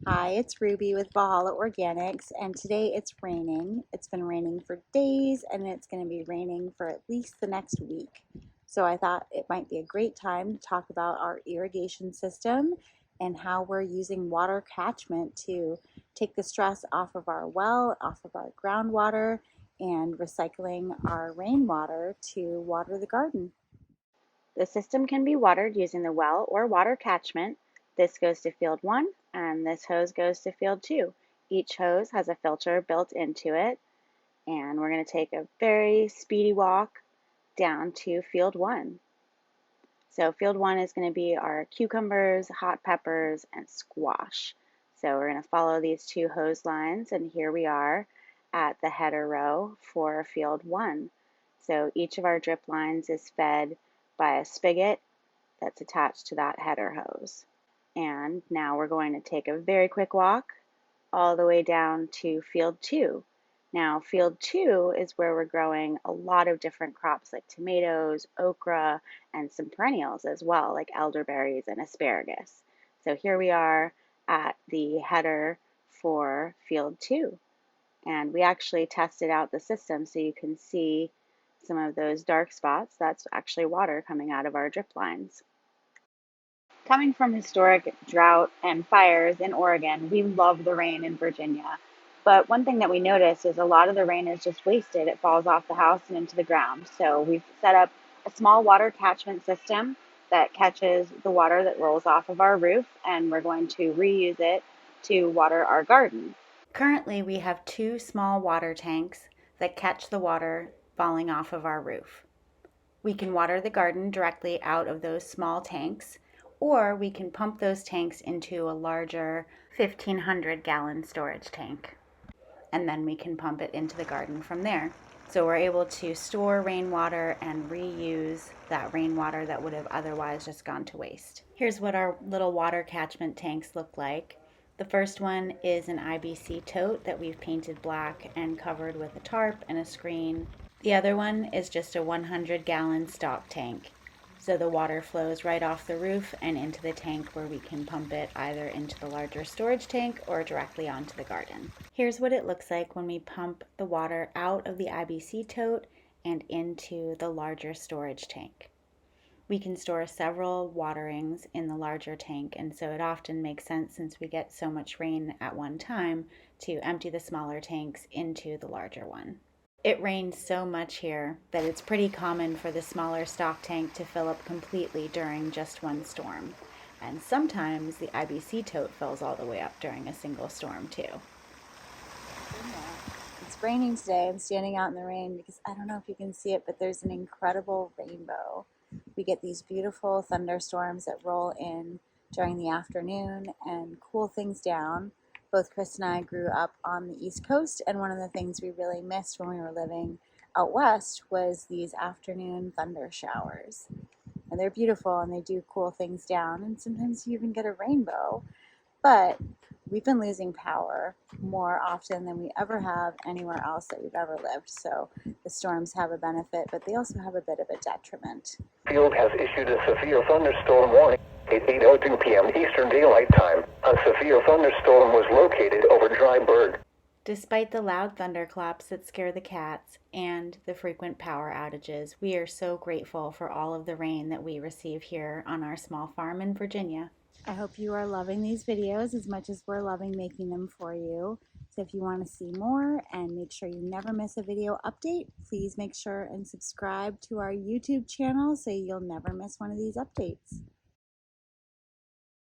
Hi, it's Ruby with Valhalla Organics, and today it's raining. It's been raining for days, and it's going to be raining for at least the next week. So I thought it might be a great time to talk about our irrigation system and how we're using water catchment to take the stress off of our well, off of our groundwater, and recycling our rainwater to water the garden. The system can be watered using the well or water catchment. This goes to field 1 and this hose goes to field 2. Each hose has a filter built into it, and we're going to take a very speedy walk down to field 1. So field 1 is going to be our cucumbers, hot peppers, and squash. So we're going to follow these two hose lines, and here we are at the header row for field 1. So each of our drip lines is fed by a spigot that's attached to that header hose. And now we're going to take a very quick walk all the way down to field 2. Now field 2 is where we're growing a lot of different crops like tomatoes, okra, and some perennials as well, like elderberries and asparagus. So here we are at the header for field 2. And we actually tested out the system so you can see some of those dark spots. That's actually water coming out of our drip lines. Coming from historic drought and fires in Oregon, we love the rain in Virginia. But one thing that we notice is a lot of the rain is just wasted. It falls off the house and into the ground. So we've set up a small water catchment system that catches the water that rolls off of our roof, and we're going to reuse it to water our garden. Currently, we have two small water tanks that catch the water falling off of our roof. We can water the garden directly out of those small tanks, or we can pump those tanks into a larger 1,500 gallon storage tank, and then we can pump it into the garden from there. So we're able to store rainwater and reuse that rainwater that would have otherwise just gone to waste. Here's what our little water catchment tanks look like. The first one is an IBC tote that we've painted black and covered with a tarp and a screen. The other one is just a 100-gallon stock tank. So the water flows right off the roof and into the tank where we can pump it either into the larger storage tank or directly onto the garden. Here's what it looks like when we pump the water out of the IBC tote and into the larger storage tank. We can store several waterings in the larger tank, and so it often makes sense, since we get so much rain at one time, to empty the smaller tanks into the larger one. It rains so much here that it's pretty common for the smaller stock tank to fill up completely during just one storm. And sometimes the IBC tote fills all the way up during a single storm too. It's raining today. I'm standing out in the rain because I don't know if you can see it, but there's an incredible rainbow. We get these beautiful thunderstorms that roll in during the afternoon and cool things down. Both Chris and I grew up on the East Coast, and one of the things we really missed when we were living out west was these afternoon thunder showers. And they're beautiful and they do cool things down, and sometimes you even get a rainbow. But we've been losing power more often than we ever have anywhere else that we've ever lived. So the storms have a benefit, but they also have a bit of a detriment. Field has issued a severe thunderstorm warning at 8:02 p.m. Eastern Daylight Time. A severe thunderstorm was located over Dry Bird. Despite the loud thunderclaps that scare the cats and the frequent power outages, we are so grateful for all of the rain that we receive here on our small farm in Virginia. I hope you are loving these videos as much as we're loving making them for you. So if you want to see more and make sure you never miss a video update, please make sure and subscribe to our YouTube channel so you'll never miss one of these updates.